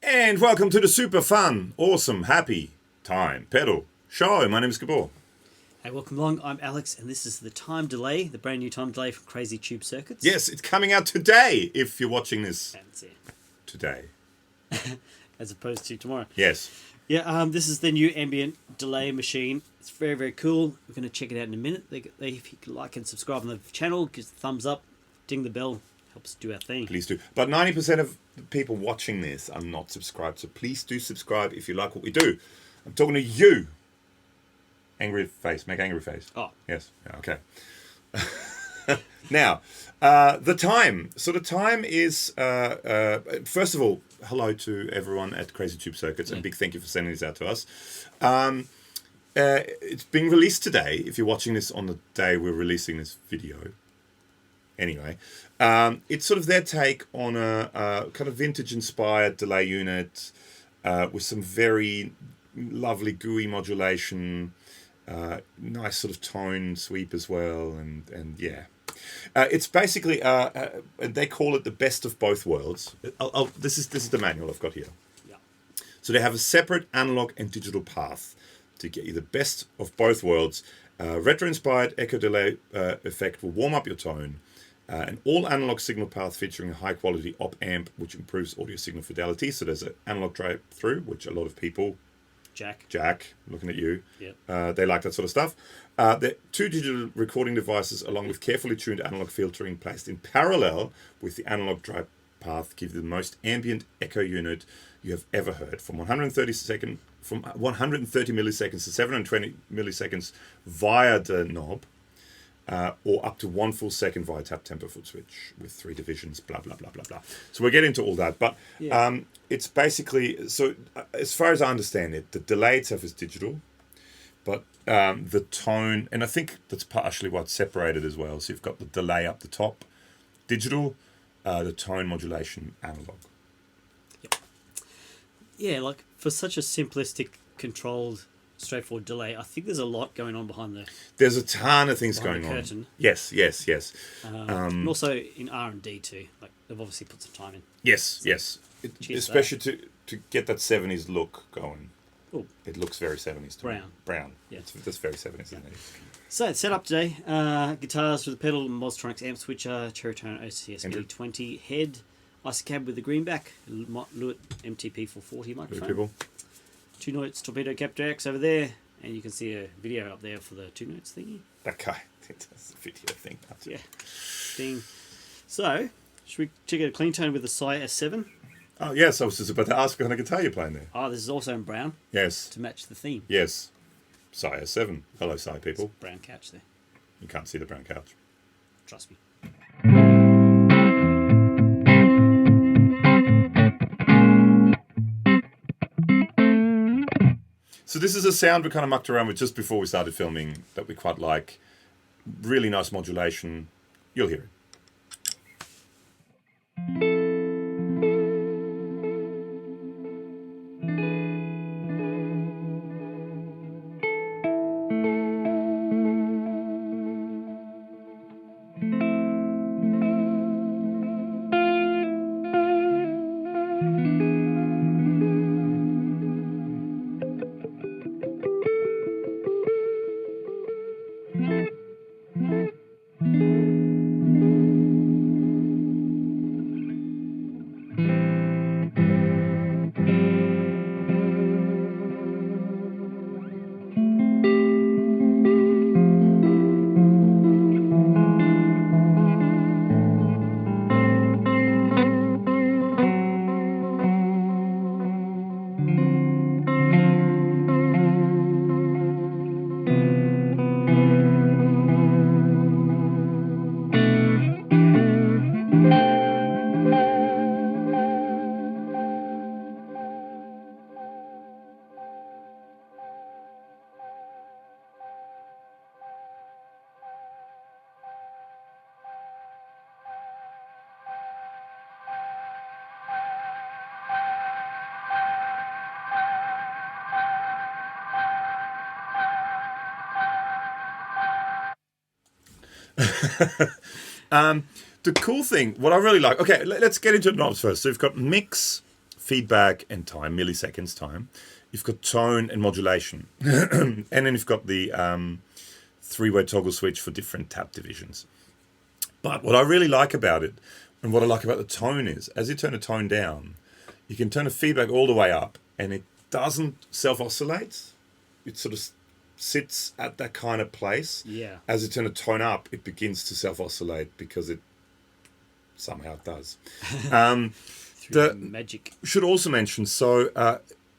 And welcome to the super fun, awesome, happy time pedal show. My name is Gabor. Hey, welcome along. I'm Alex, and this is the time delay, the brand new time delay from Crazy Tube Circuits. Yes, it's coming out today if you're watching this That's it. today. As opposed to tomorrow. Yes. Yeah, this is the new ambient delay machine. It's very, very cool. We're going to check it out in a minute. If you could like and subscribe on the channel, give us a thumbs up, ding the bell, helps do our thing. Please do. But 90% of the people watching this are not subscribed, so please do subscribe if you like what we do. I'm talking to you. Angry face. Make angry face. Oh. Yes. Okay. Now, the time. So the time is, first of all, hello to everyone at Crazy Tube Circuits, and big thank you for sending this out to us. It's being released today, if you're watching this on the day we're releasing this video. Anyway, it's sort of their take on a kind of vintage-inspired delay unit with some very lovely GUI modulation, nice sort of tone sweep as well, and yeah. It's basically, they call it the best of both worlds. This is the manual I've got here. Yeah. So they have a separate analog and digital path to get you the best of both worlds. Retro-inspired echo delay effect will warm up your tone. An all-analog signal path featuring a high-quality op-amp, which improves audio signal fidelity. So there's an analog drive-through, which a lot of people... Jack, looking at you. Yep. They like that sort of stuff. The two digital recording devices, along with carefully tuned analog filtering placed in parallel with the analog drive path, give you the most ambient echo unit you have ever heard. From 130 milliseconds to 720 milliseconds via the knob, or up to 1 full second via tap tempo foot switch with 3 divisions, blah, blah, blah, blah, blah. So we'll get into all that. But it's basically, so as far as I understand it, the delay itself is digital, but the tone, and I think that's partially what's separated as well. So you've got the delay up the top, digital, the tone modulation, analog. Yep. Yeah, like for such a simplistic, controlled, straightforward delay, I think there's a lot going on behind the... There's a ton of things going on. Curtain. Yes. And also in R&D too. Like they've obviously put some time in. Yes. Especially to get that 70s look going. Ooh. It looks very 70s to me. Brown. Yeah. That's very 70s, isn't it? So it's set up today. Guitars with the pedal, Mozztronics Amp Switcher, Cherry Tone OCS MD20 head, Isocab with the greenback, LEWITT MTP440 microphone. People. 2 notes, Torpedo Captor X over there, and you can see a video up there for the 2 notes thingy. That guy, that's the video thing. Yeah. Thing. So, should we check out a clean tone with the Sire S7? Oh, yes, I was just about to ask what kind of guitar you're playing there. Oh, this is also in brown. Yes. To match the theme. Yes. Sire S7. Hello, Sire people. It's brown couch there. You can't see the brown couch. Trust me. So this is a sound we kind of mucked around with just before we started filming that we quite like. Really nice modulation. You'll hear it. The cool thing, what I really like, okay, let's get into the knobs first. So you've got mix, feedback and time, milliseconds time. You've got tone and modulation. And then you've got the three-way toggle switch for different tap divisions. But what I really like about it, and what I like about the tone is, as you turn the tone down, you can turn the feedback all the way up, and it doesn't self-oscillate. It sort of sits at that kind of place. Yeah. As you turn the tone up, it begins to self-oscillate because it somehow it does. The magic. Should also mention, so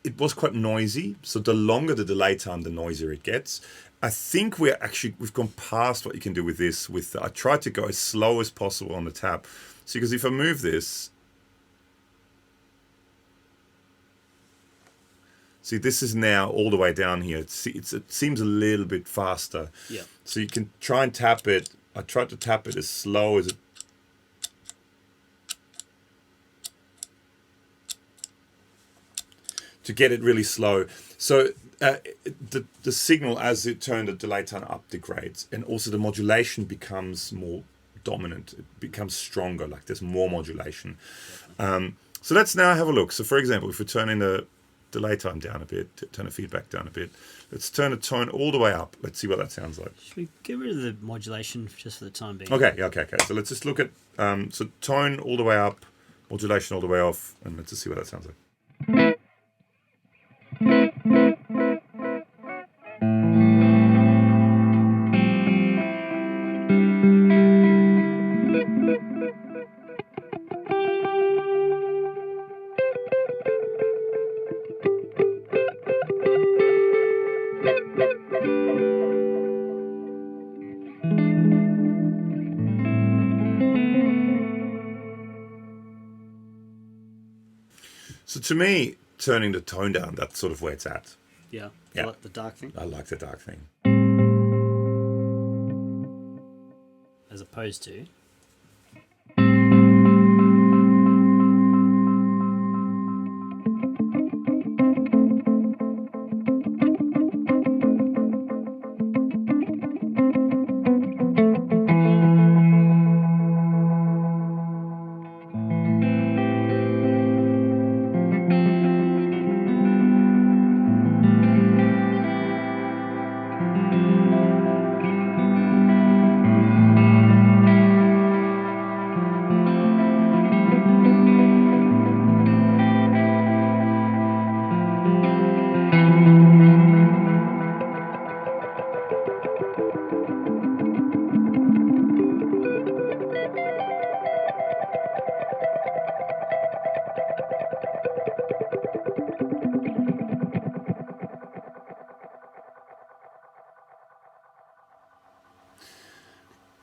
it was quite noisy. So the longer the delay time, the noisier it gets. I think we've gone past what you can do with this. I tried to go as slow as possible on the tap. So because if I move this, see, this is now all the way down here. It seems a little bit faster. Yeah. So you can try and tap it. I tried to tap it as slow as it. To get it really slow. So the signal, as it turned the delay time up, degrades. And also the modulation becomes more dominant. It becomes stronger, like there's more modulation. So let's now have a look. So for example, if we turn in the delay time down a bit, turn the feedback down a bit, let's turn the tone all the way up. Let's see what that sounds like. Should we get rid of the modulation just for the time being? Okay. So let's just look at, so tone all the way up, modulation all the way off, and let's just see what that sounds like. So to me, turning the tone down, that's sort of where it's at. Yeah. Yeah. I like the dark thing. I like the dark thing. As opposed to.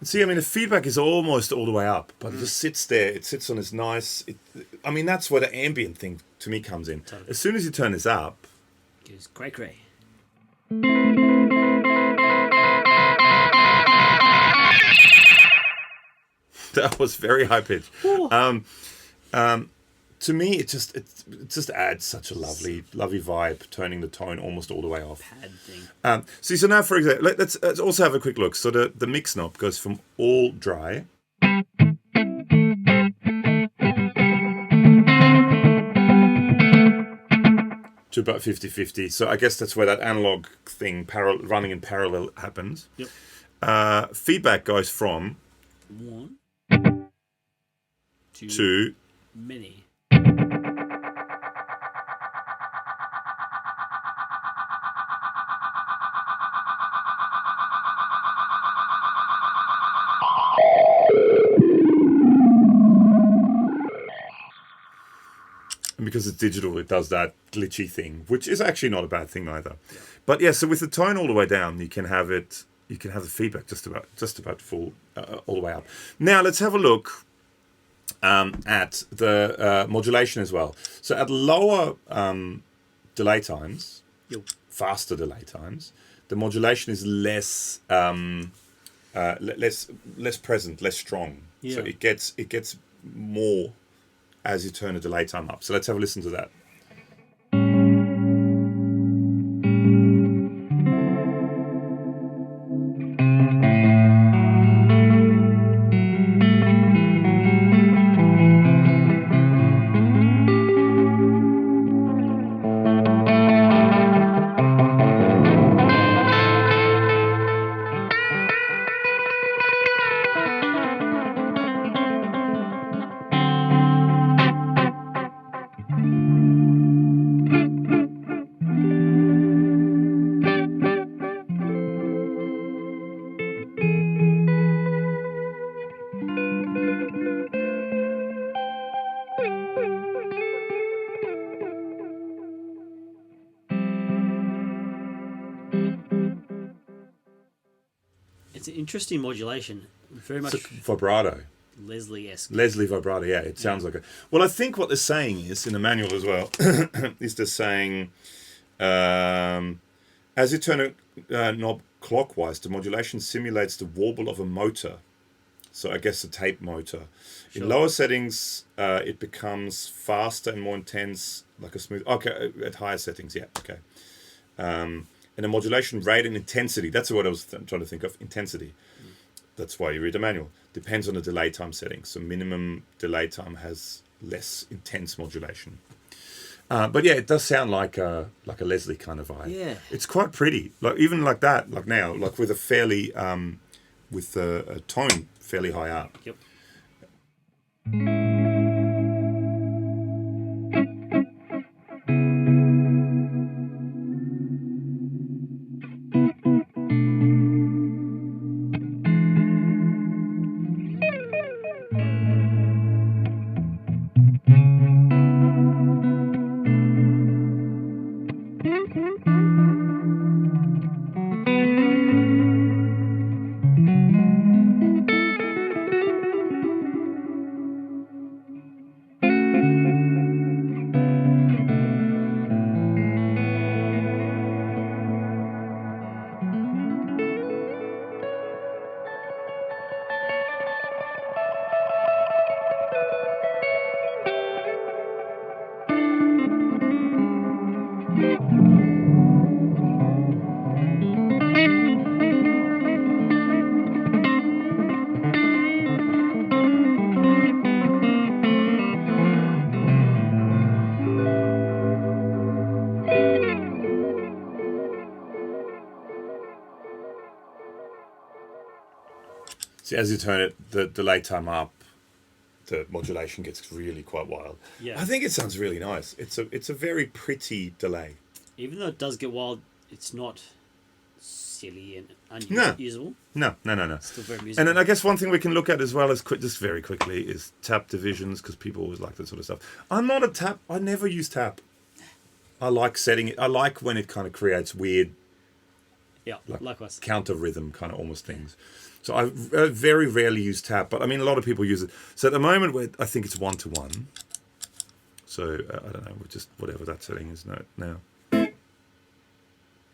See, I mean, the feedback is almost all the way up, but it just sits there. It sits on this nice... I mean, that's where the ambient thing, to me, comes in. Totally. As soon as you turn this up... It goes cray-cray. That was very high-pitched. To me, it just adds such a lovely vibe, turning the tone almost all the way off. Pad thing. So now, for example, let's also have a quick look. So the mix knob goes from all dry to about 50-50. So I guess that's where that analog thing running in parallel happens. Yep. Feedback goes from 1 to many. And because it's digital, it does that glitchy thing, which is actually not a bad thing either. Yeah. But yeah, so with the tone all the way down, you can have the feedback just about full all the way up. Now let's have a look at the modulation as well. So at lower delay times, faster delay times, the modulation is less present, less strong. Yeah. So it gets more as you turn the delay time up. So let's have a listen to that. Interesting modulation. Very much Vibrato. Leslie-esque. Leslie vibrato, yeah. It sounds like a... Well, I think what they're saying is, in the manual as well, is they're saying, as you turn a knob clockwise, the modulation simulates the warble of a motor. So I guess a tape motor. Sure. In lower settings, it becomes faster and more intense, like a smooth... Okay, at higher settings, yeah, okay. And the modulation rate and intensity, that's what I was trying to think of, intensity. That's why you read the manual. Depends on the delay time setting. So minimum delay time has less intense modulation. But yeah, it does sound like a Leslie kind of vibe. Yeah. It's quite pretty. Like even like that, like now, like with a fairly with a tone fairly high up. Yep. So as you turn it, the delay time up, the modulation gets really quite wild. Yeah. I think it sounds really nice. It's a very pretty delay. Even though it does get wild, it's not silly and No. unusable. No. Still very musical. And then I guess one thing we can look at as well as just very quickly is tap divisions, because people always like that sort of stuff. I'm not a tap. I never use tap. I like setting it. I like when it kind of creates weird, Yeah, likewise. counter rhythm kind of almost things. So I very rarely use tap, but I mean a lot of people use it. So at the moment, I think it's 1-to-1. So I don't know, just whatever that setting is now.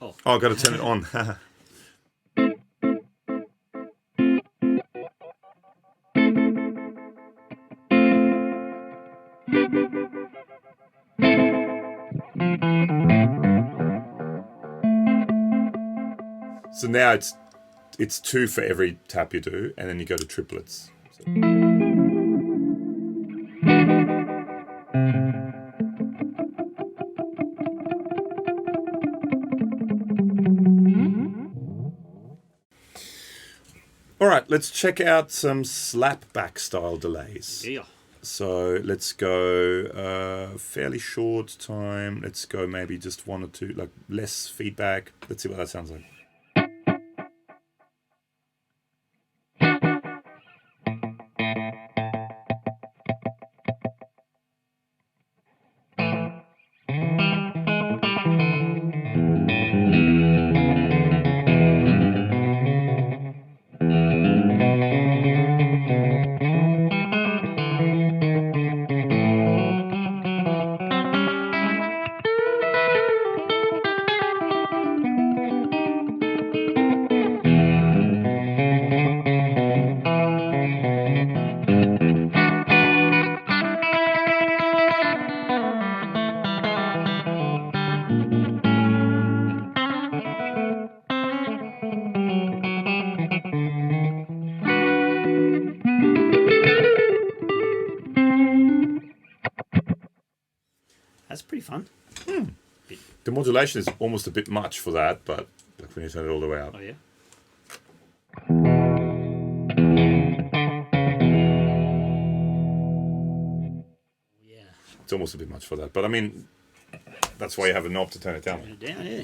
Oh, I've got to turn it on. So now it's 2 for every tap you do, and then you go to triplets. So. All right, let's check out some slapback style delays. yeah. So let's go fairly short time. Let's go maybe just 1 or 2, like less feedback. Let's see what that sounds like. That's pretty fun. The modulation is almost a bit much for that, but like when you turn it all the way up. Oh, yeah. Yeah. It's almost a bit much for that. But I mean, that's why you have a knob to turn it down. Turn it down, yeah.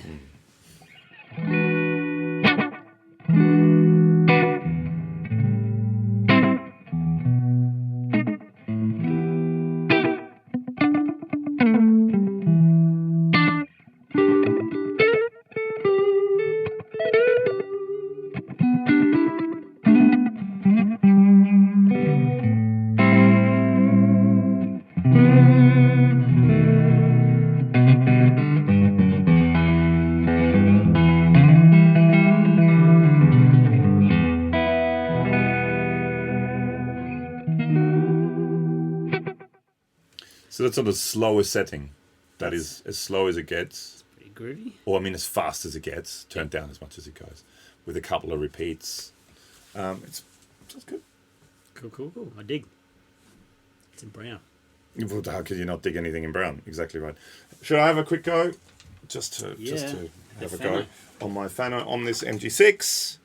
So that's on the slowest setting. That is as slow as it gets. Pretty groovy. Or I mean as fast as it gets. Turned down as much as it goes. With a couple of repeats. It's good. Cool. I dig. It's in brown. Well, how could you not dig anything in brown? Exactly right. Should I have a quick go? Just to have a go on my Fano Omnis MG6,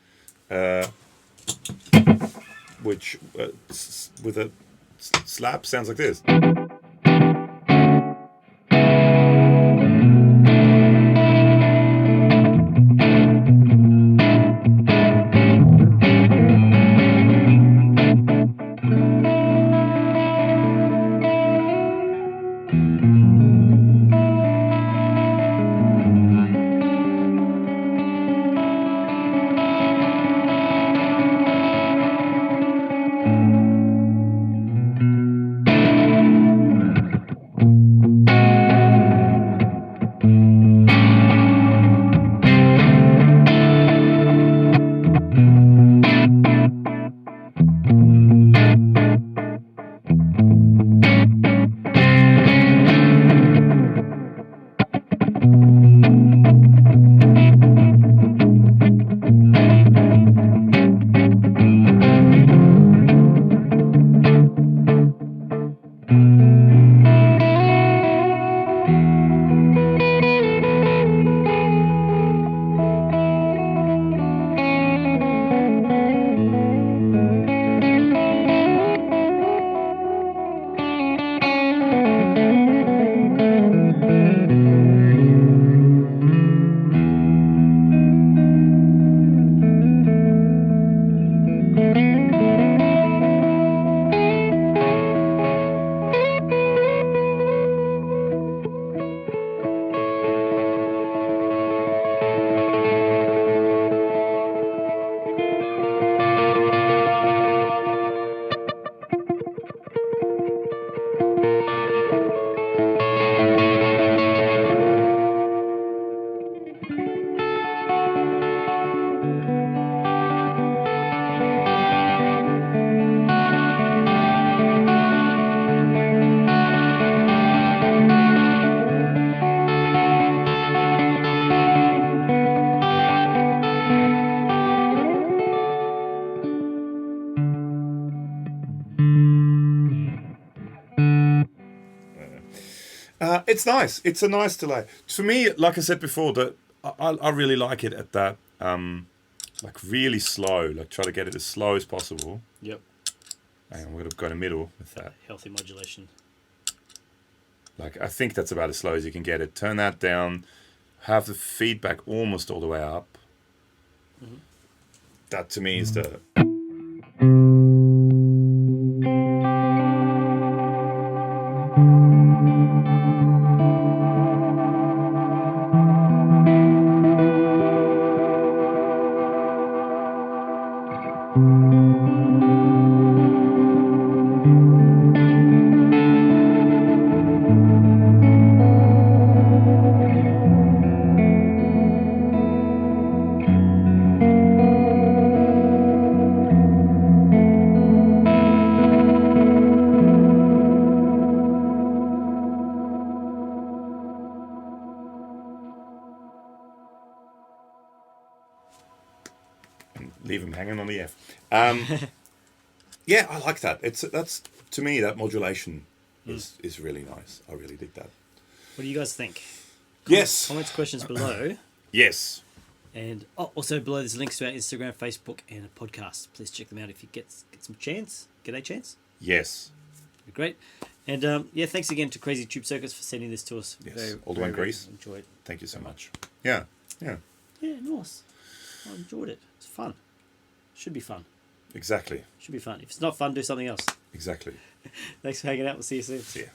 which with a slap sounds like this. It's nice. It's a nice delay. For me, like I said before, that I really like it at that like really slow. Like try to get it as slow as possible. Yep. And we're gonna go to middle with that. Healthy modulation. Like I think that's about as slow as you can get it. Turn that down. Have the feedback almost all the way up. Mm-hmm. That to me is the. Leave them hanging on the F. Yeah, I like that. That's to me that modulation is really nice. I really dig that. What do you guys think? Comments, questions below. Yes. And also below there's links to our Instagram, Facebook, and a podcast. Please check them out if you get some chance. Get a chance. Yes. Great. And yeah, thanks again to Crazy Tube Circus for sending this to us. Yes. All the way in Greece. Enjoyed it. Thank you so much. Yeah. Yeah, nice. I enjoyed it. It's fun. Should be fun. Exactly. Should be fun. If it's not fun, do something else. Exactly. Thanks for hanging out. We'll see you soon. See ya.